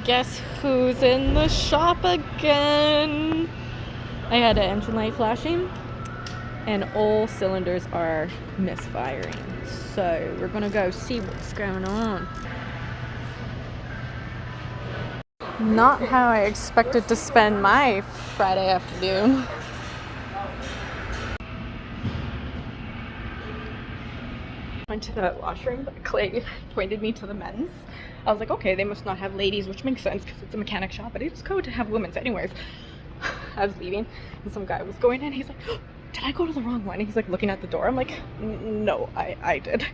Guess who's in the shop again? I had an engine light flashing and all cylinders are misfiring. So we're gonna go see what's going on. Not how I expected to spend my Friday afternoon. Went to the washroom, but Clay pointed me to the men's. I was like, okay, they must not have ladies, which makes sense because it's a mechanic shop, but it's code to have women's anyways. I was leaving and some guy was going in. He's like, oh, did I go to the wrong one? And he's like looking at the door. I'm like, no, I did. It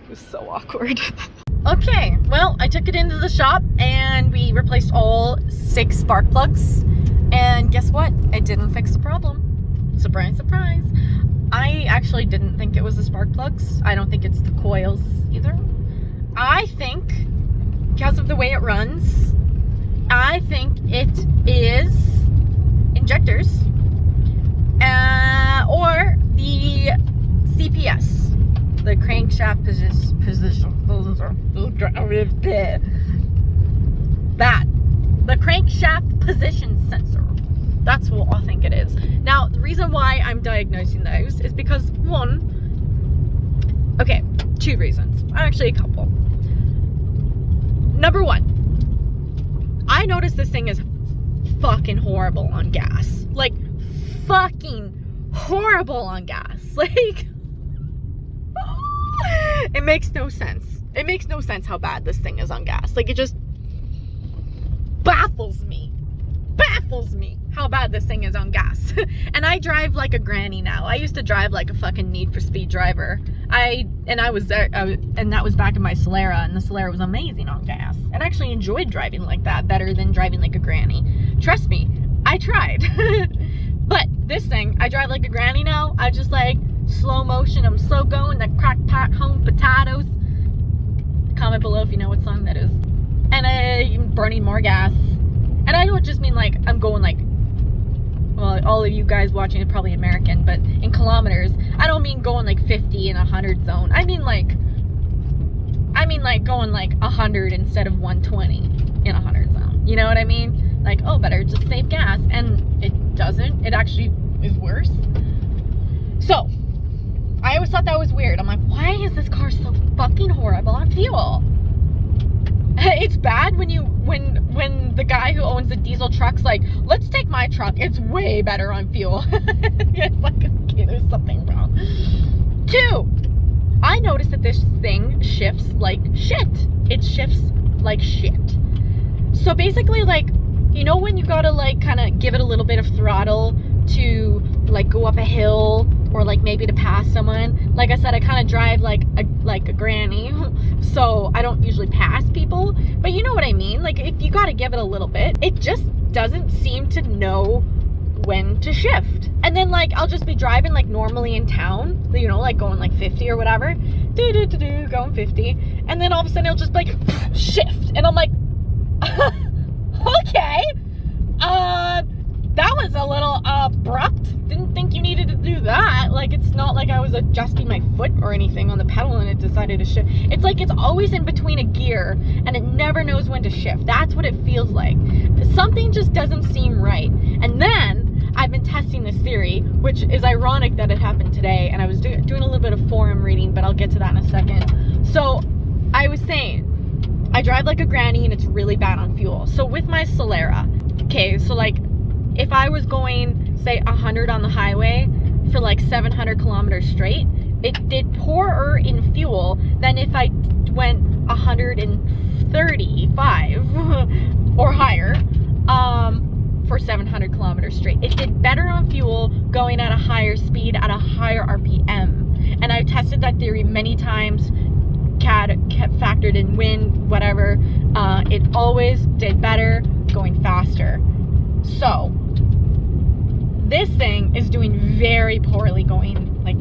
was so awkward. Okay, well, I took it into the shop and we replaced all 6 spark plugs. And guess what? It didn't fix the problem. Surprise, surprise. I actually didn't think it was the spark plugs. I don't think it's the coils either. I think, because of the way it runs, I think it is injectors or the CPS, the crankshaft position. That, the crankshaft position sensor. That's what I think it is. Now, the reason why I'm diagnosing those is because okay, 2 reasons. Actually, a couple. Number 1, I noticed this thing is fucking horrible on gas. Like, fucking horrible on gas. Like, it makes no sense. It makes no sense how bad this thing is on gas. Like, it just baffles me how bad this thing is on gas. And I drive like a granny now. I used to drive like a fucking Need for Speed driver. And that was back in my Samara, and the Samara was amazing on gas. And I actually enjoyed driving like that better than driving like a granny. Trust me, I tried. But this thing, I drive like a granny now. I just like slow motion. I'm slow going, the crack pot home potatoes. Comment below if you know what song that is. And I'm burning more gas. And I don't just mean like I'm going like, well, all of you guys watching are probably American, but in kilometers, I don't mean going like 50 in 100 zone. I mean like going like 100 instead of 120 in 100 zone. You know what I mean? Like, oh, better just save gas. And it doesn't. It actually is worse. So I always thought that was weird. I'm like, why is this car so fucking horrible on fuel? It's bad when the guy who owns the diesel truck's like, let's take my truck, it's way better on fuel. It's like, okay, there's something wrong. 2, I noticed that this thing shifts like shit. It shifts like shit. So basically, like, you know when you gotta like kind of give it a little bit of throttle to like go up a hill or like maybe to pass someone. Like I said, I kind of drive like a granny, so I don't usually pass people, but you know what I mean? Like, if you gotta give it a little bit, it just doesn't seem to know when to shift. And then like I'll just be driving like normally in town, you know, like going like 50 or whatever, going 50, and then all of a sudden it'll just like shift, and I'm like, okay, that was a little abrupt. Didn't think you needed to do that. Like, it's not like I was adjusting my foot or anything on the pedal and it decided to shift. It's like it's always in between a gear and it never knows when to shift. That's what it feels like. Something just doesn't seem right. And then I've been testing this theory, which is ironic that it happened today, and I was doing a little bit of forum reading, but I'll get to that in a second. So I was saying, I drive like a granny and it's really bad on fuel. So with my Samara, okay, so like if I was going, say, 100 on the highway for like 700 kilometers straight, it did poorer in fuel than if I went 135 or higher for 700 kilometers straight. It did better on fuel going at a higher speed, at a higher RPM. And I've tested that theory many times, kept factored in wind, whatever. It always did better going faster. So this thing is doing very poorly going like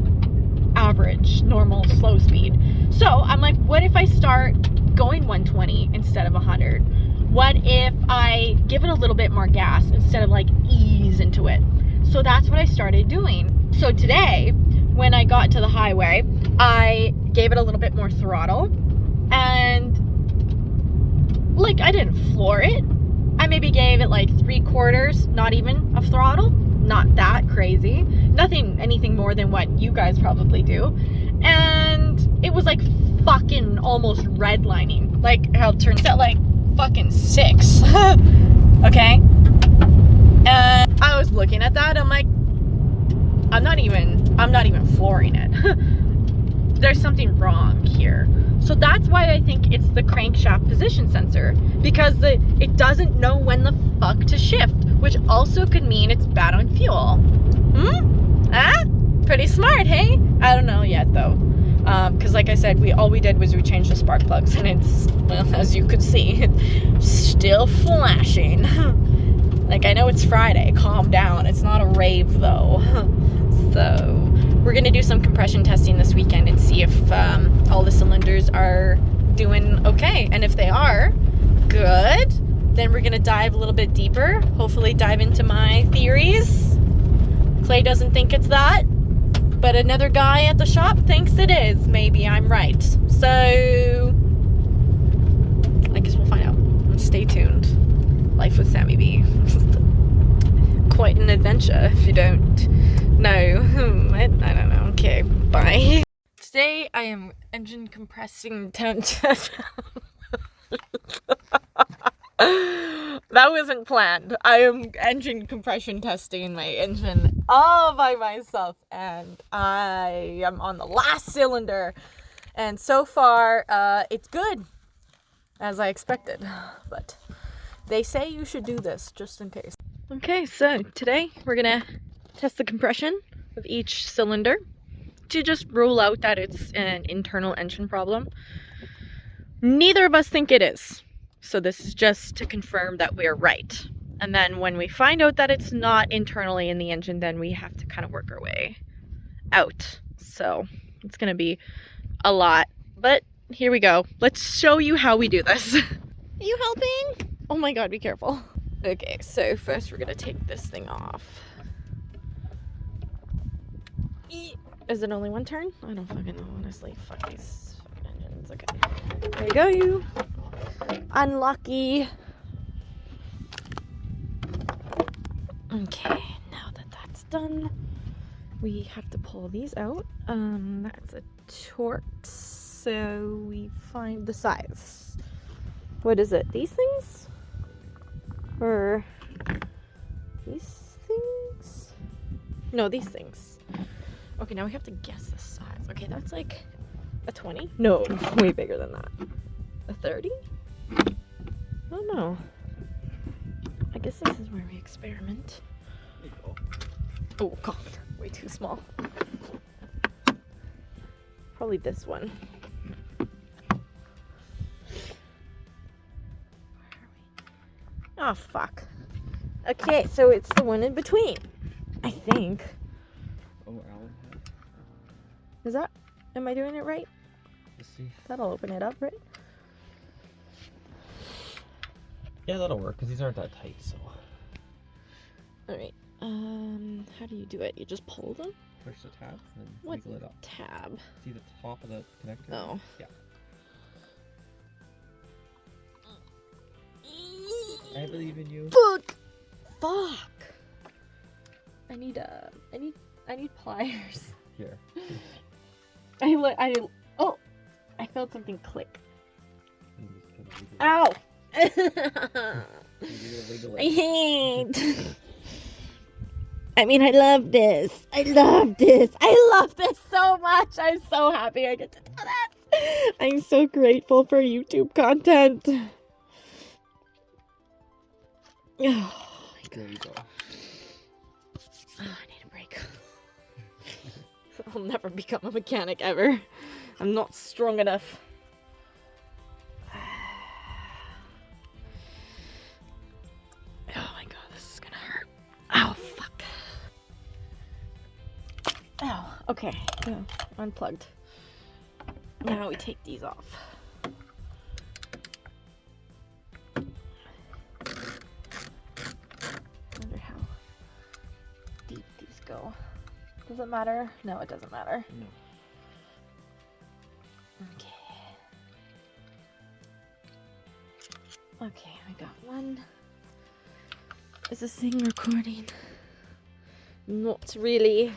average, normal, slow speed. So I'm like, what if I start going 120 instead of 100? What if I give it a little bit more gas instead of like ease into it? So that's what I started doing. So today, when I got to the highway, I gave it a little bit more throttle, and like, I didn't floor it. I maybe gave it like 3/4, not even of throttle. Not that crazy. Anything more than what you guys probably do. And it was like fucking almost redlining. Like how it turns out like fucking 6. Okay? And I was looking at that, I'm like, I'm not even flooring it. There's something wrong here. So that's why I think it's the crankshaft position sensor, because it doesn't know when the fuck to shift, which also could mean it's bad on fuel. Pretty smart, hey? I don't know yet though, because like I said, all we did was we changed the spark plugs, and it's, well, as you could see, it's still flashing. Like, I know it's Friday, calm down, it's not a rave though. So we're gonna do some compression testing this weekend and see if all the cylinders are doing okay. And if they are, good. Then we're gonna dive a little bit deeper, hopefully dive into my theories. Clay doesn't think it's that, but another guy at the shop thinks it is. Maybe I'm right. So I guess we'll find out. Stay tuned. Life with Samy Bee. Quite an adventure if you don't know. I don't know. Okay, bye. Today I am engine compressing That wasn't planned. I am engine compression testing my engine all by myself, and I am on the last cylinder, and so far it's good, as I expected, but they say you should do this just in case. Okay, so today we're gonna test the compression of each cylinder to just rule out that it's an internal engine problem. Neither of us think it is. So this is just to confirm that we're right. And then when we find out that it's not internally in the engine, then we have to kind of work our way out. So it's gonna be a lot, but here we go. Let's show you how we do this. Are you helping? Oh my God, be careful. Okay, so first we're gonna take this thing off. Is it only one turn? I don't fucking know, honestly. Fuck these fucking engines. Okay. There you go, you. Unlucky. Okay, now that that's done, we have to pull these out. That's a torque, so we find the size. What is it? These things? Or these things? No, these things. Okay, now we have to guess the size. Okay, that's like a 20? No, way bigger than that. A 30? I don't know. I guess this is where we experiment. Oh God, way too small. Probably this one. Oh fuck. Okay, so it's the one in between, I think. Oh, Alan. Is that? Am I doing it right? Let's see. That'll open it up, right? Yeah, that'll work because these aren't that tight. So. All right. How do you do it? You just pull them? Push the tab and What wiggle it up. tab? See the top of the connector? Oh. Yeah. I believe in you. Fuck. I need pliers. Here. Oh, I felt something click. Ow! Ow! I hate. I love this. I love this so much. I'm so happy I get to do that. I'm so grateful for YouTube content. Oh, There you go. I need a break. I'll never become a mechanic ever. I'm not strong enough. Oh my God, this is gonna hurt. Ow, fuck. Ow, okay, unplugged. Now we take these off. Wonder how deep these go. Does it matter? No, it doesn't matter. No. Okay. Okay, I got one. Is this thing recording? Not really.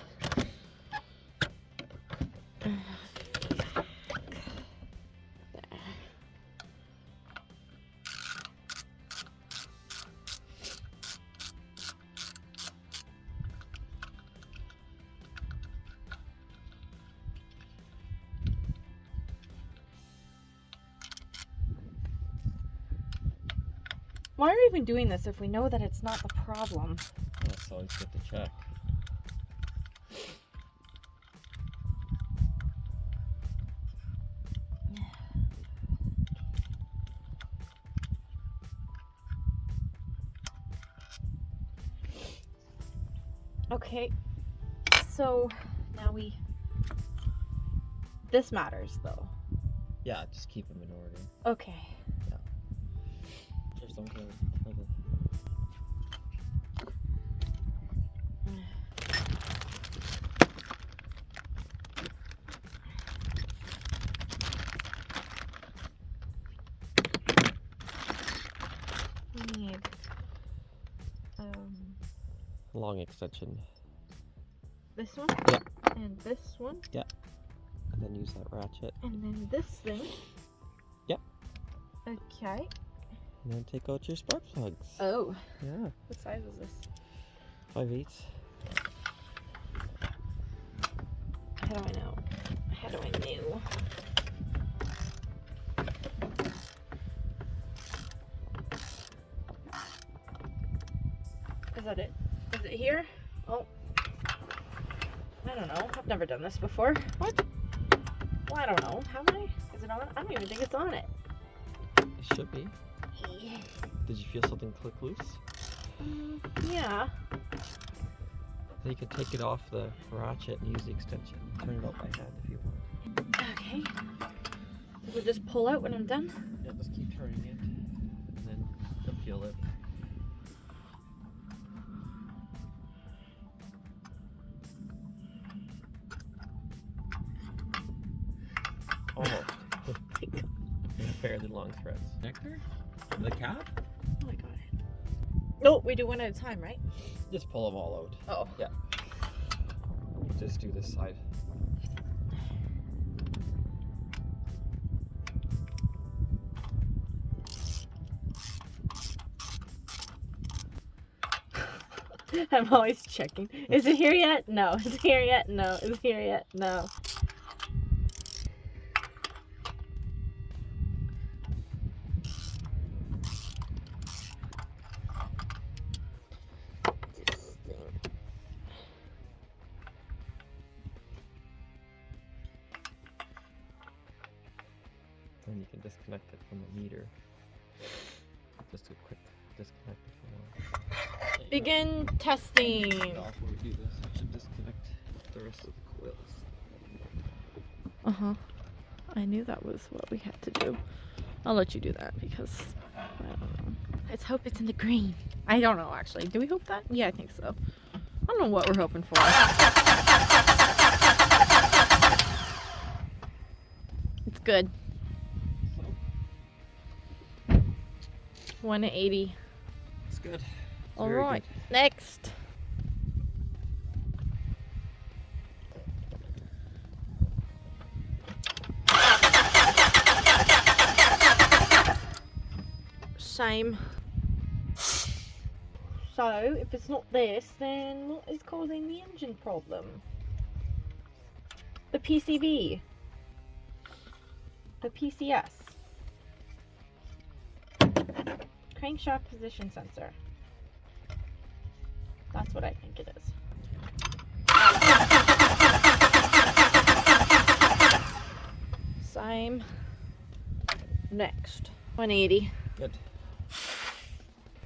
Why are we even doing this if we know that it's not the problem? That's always good to check. Okay, so now this matters though. Yeah, just keep them in order. Okay. There's something for the... We need long extension. this one? Yeah. And this one? Yeah. And then use that ratchet. And then this thing? Yep. Okay. And then take out your spark plugs. Oh. Yeah. What size is this? 5/8. How do I know? How do I know? Is that it? Is it here? Oh. I don't know. I've never done this before. What? Well, I don't know. Have I? Is it on? I don't even think it's on it. It should be. Did you feel something click loose? Yeah. Then you can take it off the ratchet and use the extension. Turn it out by hand if you want. Okay. Does it just pull out when I'm done? Yeah, just keep turning it. And then you'll feel it. Almost. Fairly long threads. Connector? The cap? Oh, I got it. No, we do one at a time, right? Just pull them all out. Oh. Yeah. Just do this side. I'm always checking. Is it here yet? No. Is it here yet? No. Is it here yet? No. Then you can disconnect it from the meter. Just a quick disconnect if you want. Begin testing. Before we do this, I should disconnect the rest of the coils. Uh-huh. I knew that was what we had to do. I'll let you do that because I don't know. Let's hope it's in the green. I don't know actually. Do we hope that? Yeah, I think so. I don't know what we're hoping for. It's good. 180. It's good. All very right. good. Next. Same. So, if it's not this, then what is causing the engine problem? The PCB. The PCS. Crankshaft position sensor. That's what I think it is. Same. Next. 180. Good.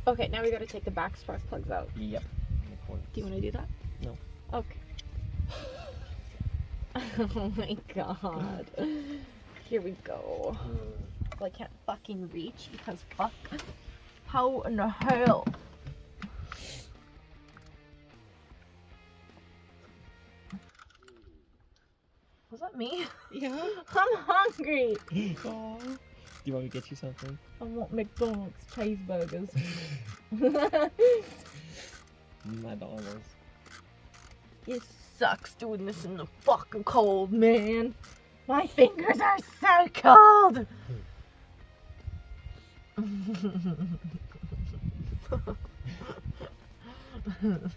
Okay, now we gotta take the back spark plugs out. Yep. Do you want to do that? No. Okay. Oh my god. Here we go. Well, I can't fucking reach because fuck. How in the hell? Was that me? Yeah. I'm hungry. Oh. you want me to get you something? I want McDonald's cheeseburgers. McDonald's. It sucks doing this in the fucking cold, man. My fingers are so cold.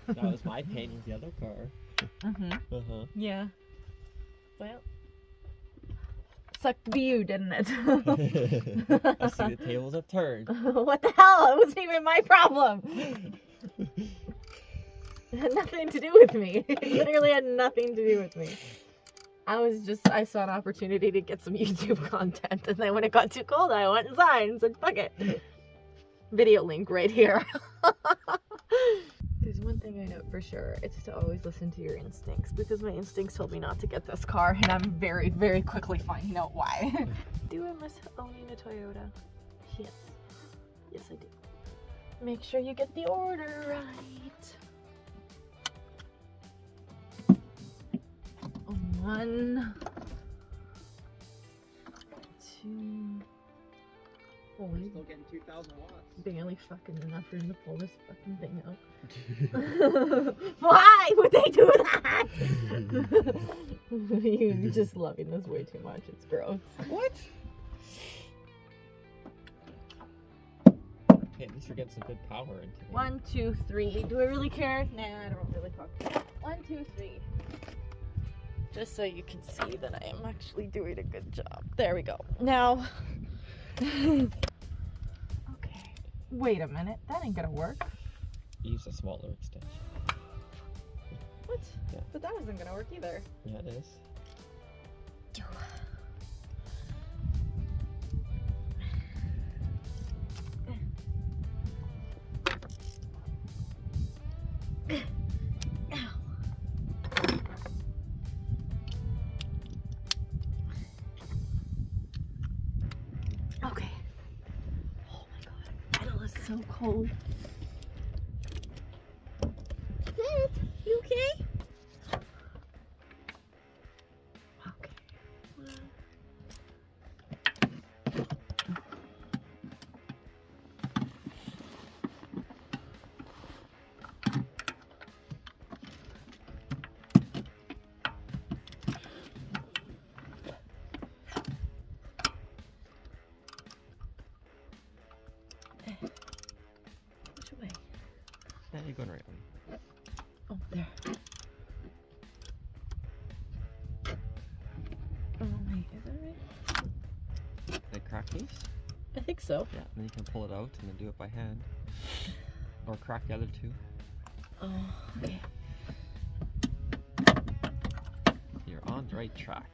That was my pain with the other car. Yeah. Well, sucked to be you, didn't it? I see the tables have turned. What the hell? It wasn't even my problem. It had nothing to do with me. It literally had nothing to do with me. I saw an opportunity to get some YouTube content, and then when it got too cold, I went inside and said, fuck it. Video link right here. There's one thing I know for sure. It's to always listen to your instincts, because my instincts told me not to get this car, and I'm very, very quickly finding out why. Do I miss owning a Toyota? Yes. Yes, I do. Make sure you get the order right. 1, 2, 4. We're still getting 2,000 watts. Barely fucking enough room to pull this fucking thing out. Why would they do that? You're just loving this way too much. It's gross. What? Okay, at least we're getting some good power into it. 1, 2, 3. Do I really care? Nah, I don't really fuck. 1, 2, 3. Just so you can see that I am actually doing a good job. There we go. Now, okay. Wait a minute. That ain't gonna work. Use a smaller extension. What? Yeah. But that isn't gonna work either. Yeah, it is. Okay. Oh my god. Idle is so cold. Sis, you okay? Okay. Which way? Yeah, you're going right way. Oh, there. Oh, wait, is that right? They crack these? I think so. Yeah, and then you can pull it out and then do it by hand. Or crack the other two. Oh, okay. You're on the right track.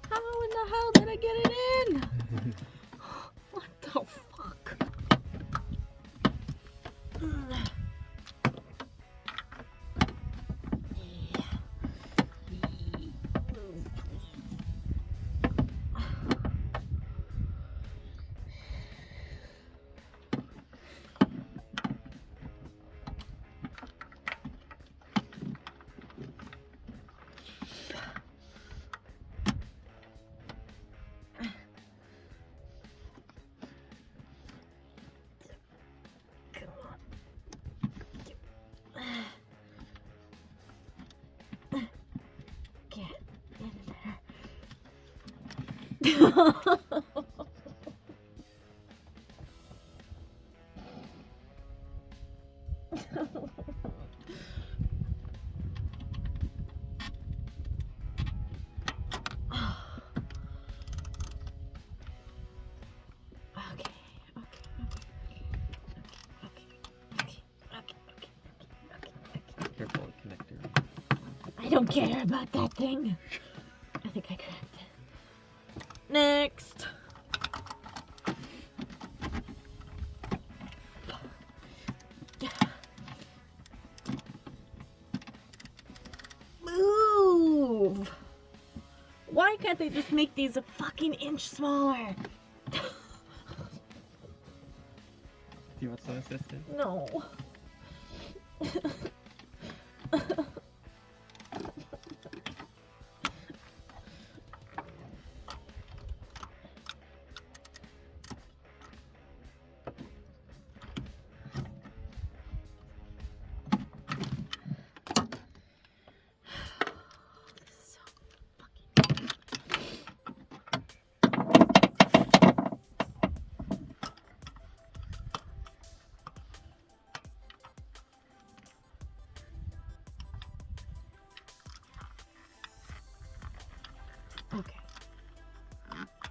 How in the hell did I get it in? What the fuck? Get in there. Careful with the connector. I don't care about that thing. I think I cracked it. Next. Move. Why can't they just make these a fucking inch smaller? Do you want some assistance? No.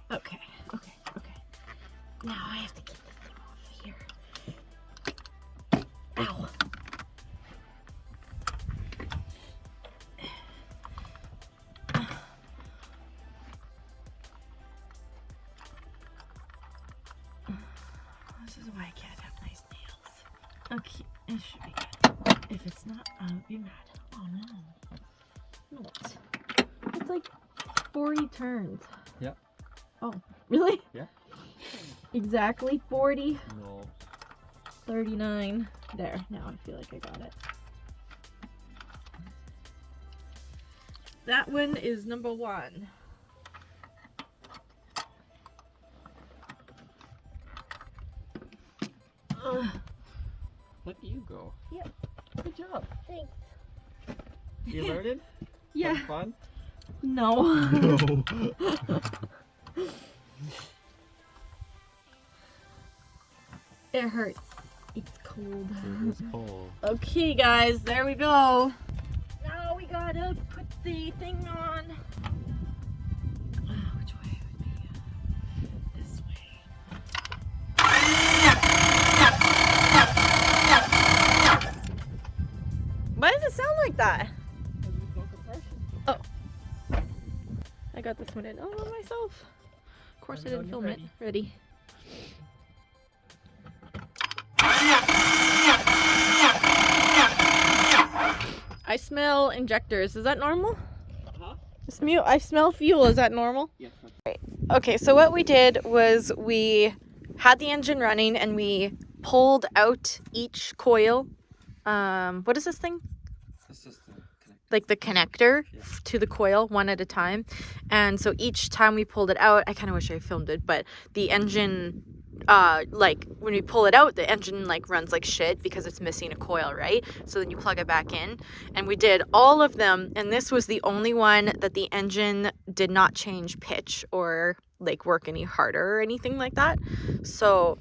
Okay. Now I have to get this thing off here. Ow. This is why I can't have nice nails. Okay, it should be good. If it's not, I'll be mad. Oh no. What? It's like 40 turns. Yeah. Oh, really? Yeah. Exactly 40. No. 39. There, now I feel like I got it. That one is number 1. Let you go. Yep. Good job. Thanks. You learned? Yeah. Have fun? No. No. It hurts. It's cold. It is cold. Okay, guys, there we go. Now we gotta put the thing on. Which way would be? This way. Why does it sound like that? Oh. I got this one in all by myself. Of course I didn't film it. Ready. I smell injectors. Is that normal? Huh? I smell fuel. Is that normal? Yes. Right. Okay, so what we did was we had the engine running and we pulled out each coil. What is this thing? This is the connector. Like the connector Yeah. to the coil, one at a time. And so each time we pulled it out, I kind of wish I filmed it, but the engine, like when we pull it out, the engine like runs like shit because it's missing a coil, right? So then you plug it back in, and we did all of them, and this was the only one that the engine did not change pitch or like work any harder or anything like that. So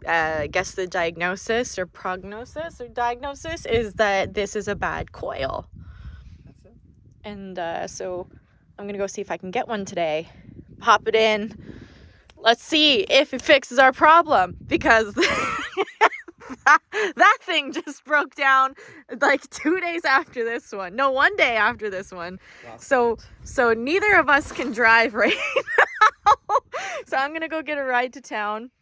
I guess the diagnosis or prognosis or diagnosis is that this is a bad coil. That's it. And so I'm gonna go see if I can get one today, pop it in. Let's see if it fixes our problem, because that thing just broke down like 2 days after this one. No, 1 day after this one. Wow. So neither of us can drive right now. So I'm gonna go get a ride to town.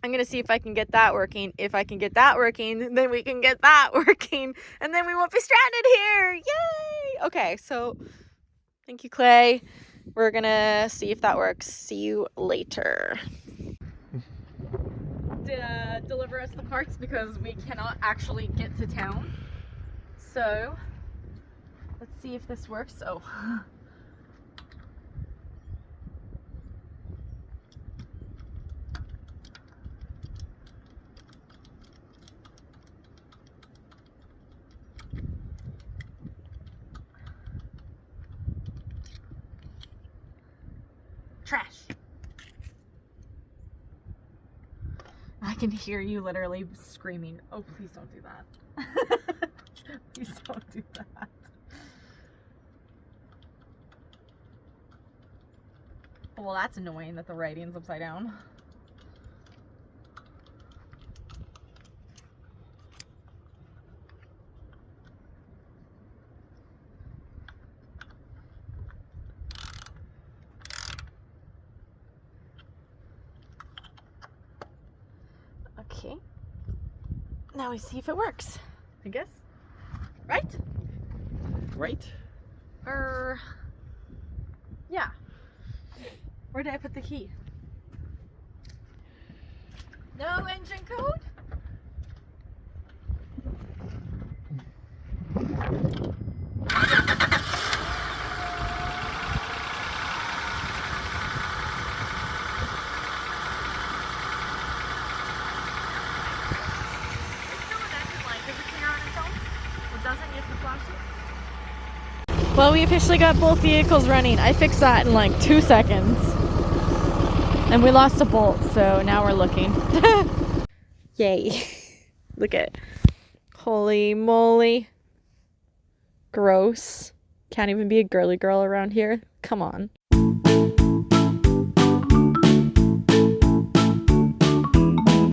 I'm gonna see if I can get that working. If I can get that working, then we can get that working, and then we won't be stranded here. Yay! Okay, so thank you, Clay. We're gonna see if that works. See you later. Deliver us the parts because we cannot actually get to town. So let's see if this works. Oh. Trash. I can hear you literally screaming. Oh, please don't do that. Please don't do that. Well, that's annoying that the writing's upside down. Okay. Now we see if it works. I guess. Right? Right? Yeah. Where did I put the key? No engine code? Well, we officially got both vehicles running. I fixed that in like 2 seconds. And we lost a bolt, so now we're looking. Yay. Look at it. Holy moly. Gross. Can't even be a girly girl around here. Come on.